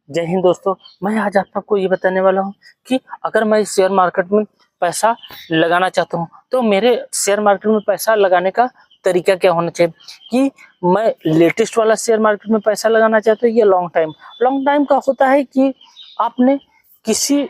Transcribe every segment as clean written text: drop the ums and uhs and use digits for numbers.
जय हिंद दोस्तों। मैं आज आपको ये बताने वाला हूँ कि अगर मैं शेयर मार्केट में पैसा लगाना चाहता हूँ तो मेरे शेयर मार्केट में पैसा लगाने का तरीका क्या होना चाहिए। कि मैं लेटेस्ट वाला शेयर मार्केट में पैसा लगाना चाहता हूँ या लॉन्ग टाइम का होता है कि आपने किसी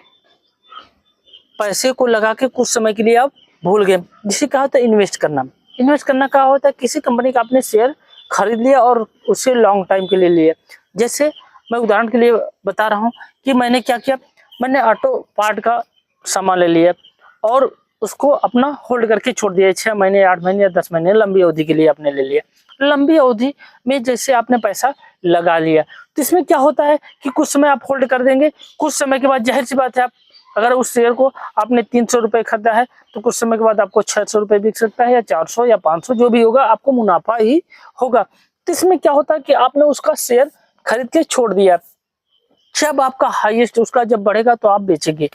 पैसे को लगा के कुछ समय के लिए आप भूल गए, जिसे कहा होता है इन्वेस्ट करना कहा होता है किसी कंपनी का आपने शेयर खरीद लिया और उसे लॉन्ग टाइम के लिए लिया। जैसे मैं उदाहरण के लिए बता रहा हूँ कि मैंने क्या किया, मैंने ऑटो पार्ट का सामान ले लिया और उसको अपना होल्ड करके छोड़ दिया। 6 महीने, 8 महीने या 10 महीने लंबी अवधि के लिए आपने ले लिया। लंबी अवधि में जैसे आपने पैसा लगा लिया तो इसमें क्या होता है कि कुछ समय आप होल्ड कर देंगे, कुछ समय के बाद जाहिर सी बात है आप अगर उस शेयर को आपने 300 रुपये खरीदा है तो कुछ समय के बाद आपको 600 रुपये बिक सकता है या 400 या 500, जो भी होगा आपको मुनाफा ही होगा। तो इसमें क्या होता है कि आपने उसका शेयर खरीद के छोड़ दिया, जब आपका हाईएस्ट उसका जब बढ़ेगा तो आप बेचेंगे।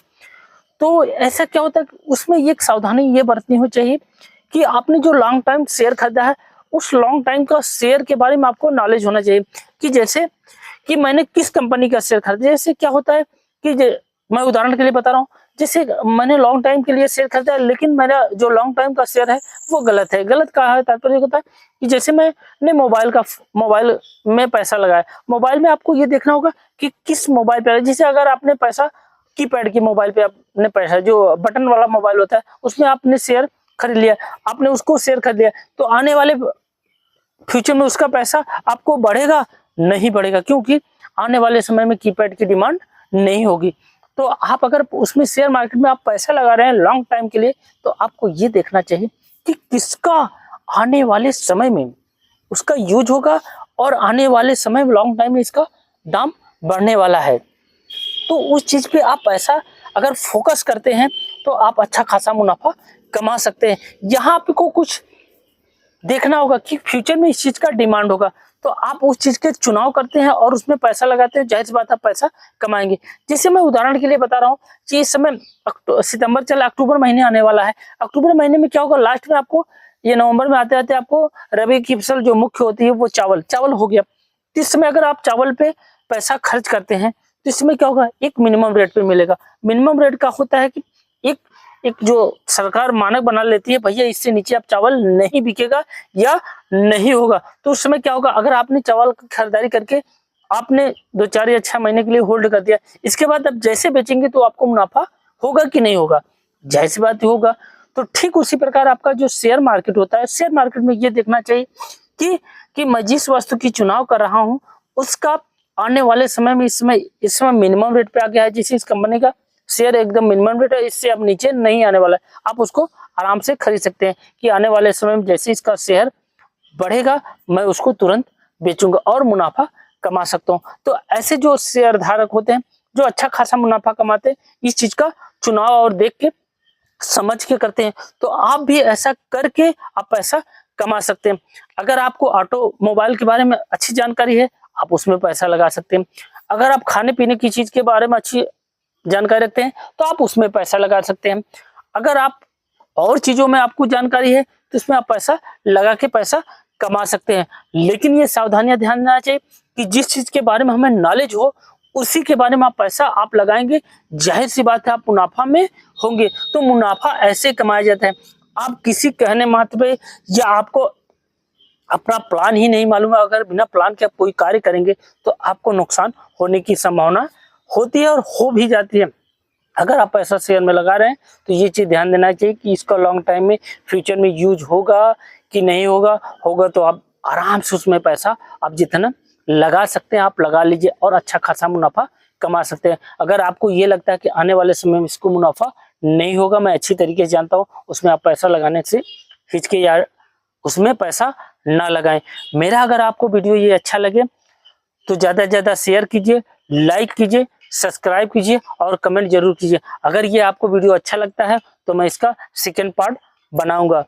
तो ऐसा क्या होता है कि उसमें एक सावधानी ये बरतनी हो चाहिए कि आपने जो लॉन्ग टाइम शेयर खरीदा है उस लॉन्ग टाइम का शेयर के बारे में आपको नॉलेज होना चाहिए। कि जैसे कि मैंने किस कंपनी का शेयर खरीदा। जैसे क्या होता है कि मैं उदाहरण के लिए बता रहा हूँ, जैसे मैंने लॉन्ग टाइम के लिए शेयर खरीदा है लेकिन मेरा जो लॉन्ग टाइम का शेयर है वो गलत है। गलत कहा है तात्पर्य होता है कि जैसे मैंने मोबाइल में पैसा लगाया। मोबाइल में आपको ये देखना होगा कि किस मोबाइल पे, जैसे अगर आपने पैसा कीपैड की मोबाइल पे आपने पैसा, जो बटन वाला मोबाइल होता है उसमें आपने शेयर खरीद लिया, आपने उसको शेयर खरीद लिया तो आने वाले फ्यूचर में उसका पैसा आपको बढ़ेगा नहीं बढ़ेगा, क्योंकि आने वाले समय में कीपैड की डिमांड नहीं होगी। तो आप अगर उसमें शेयर मार्केट में आप पैसा लगा रहे हैं लॉन्ग टाइम के लिए तो आपको ये देखना चाहिए कि किसका आने वाले समय में उसका यूज होगा और आने वाले समय में लॉन्ग टाइम में इसका दाम बढ़ने वाला है। तो उस चीज पे आप पैसा अगर फोकस करते हैं तो आप अच्छा खासा मुनाफा कमा सकते हैं। यहाँ आपको कुछ देखना होगा कि फ्यूचर में इस चीज का डिमांड होगा तो आप उस चीज के चुनाव करते हैं और उसमें पैसा लगाते हैं, जाहिर सी बात आप पैसा कमाएंगे। जैसे मैं उदाहरण के लिए बता रहा हूँ कि इस समय सितंबर चला, अक्टूबर महीने आने वाला है। अक्टूबर महीने में क्या होगा, लास्ट में आपको ये नवंबर में आते आते आपको रबी की फसल जो मुख्य होती है वो चावल हो गया। इस समय अगर आप चावल पे पैसा खर्च करते हैं तो इसमें क्या होगा, एक मिनिमम रेट पे मिलेगा। मिनिमम रेट का होता है कि एक जो सरकार मानक बना लेती है, भैया इससे नीचे आप चावल नहीं बिकेगा या नहीं होगा। तो उस समय क्या होगा, अगर आपने चावल की खरीदारी करके आपने 2, 4 या 6 महीने के लिए होल्ड कर दिया, इसके बाद आप जैसे बेचेंगे तो आपको मुनाफा होगा कि नहीं होगा, जाहिर सी बात होगा। तो ठीक उसी प्रकार आपका जो शेयर मार्केट होता है, शेयर मार्केट में ये देखना चाहिए कि मैं जिस वस्तु की चुनाव कर रहा हूँ उसका आने वाले समय में इस समय मिनिमम रेट पे आ गया है। जैसे इस कंपनी का शेयर एकदम मिनिमम रेट है, इससे अब नीचे नहीं आने वाला है, आप उसको आराम से खरीद सकते हैं कि आने वाले समय में जैसे इसका शेयर बढ़ेगा मैं उसको तुरंत बेचूंगा और मुनाफा कमा सकता हूँ। तो ऐसे जो शेयर धारक होते हैं जो अच्छा खासा मुनाफा कमाते हैं, इस चीज का चुनाव और देख के समझ के करते हैं, तो आप भी ऐसा करके आप पैसा कमा सकते हैं। अगर आपको ऑटोमोबाइल के बारे में अच्छी जानकारी है आप उसमें पैसा लगा सकते हैं। अगर आप खाने पीने की चीज के बारे में अच्छी जानकारी रखते हैं तो आप उसमें पैसा लगा सकते हैं। अगर आप और चीजों में आपको जानकारी है तो इसमें आप पैसा लगा के पैसा कमा सकते हैं। लेकिन ये सावधानियां ध्यान देना चाहिए कि जिस चीज के बारे में हमें नॉलेज हो उसी के बारे में आप पैसा आप लगाएंगे, जाहिर सी बात है आप मुनाफा में होंगे। तो मुनाफा ऐसे कमाया जाता है, आप किसी कहने मात्र पे या आपको अपना प्लान ही नहीं मालूम है, अगर बिना प्लान के आप कोई कार्य करेंगे तो आपको नुकसान होने की संभावना होती है और हो भी जाती है। अगर आप पैसा शेयर में लगा रहे हैं तो ये चीज ध्यान देना चाहिए कि इसका लॉन्ग टाइम में फ्यूचर में यूज होगा कि नहीं होगा तो आप आराम से उसमें पैसा आप जितना लगा सकते हैं आप लगा लीजिए और अच्छा खासा मुनाफा कमा सकते हैं। अगर आपको ये लगता है कि आने वाले समय में इसको मुनाफा नहीं होगा, मैं अच्छी तरीके से जानता हूँ, उसमें आप पैसा लगाने से हिचके या उसमें पैसा ना लगाएं। मेरा अगर आपको वीडियो ये अच्छा लगे तो ज्यादा से ज्यादा शेयर कीजिए, लाइक कीजिए, सब्सक्राइब कीजिए और कमेंट जरूर कीजिए। अगर ये आपको वीडियो अच्छा लगता है तो मैं इसका सेकंड पार्ट बनाऊंगा।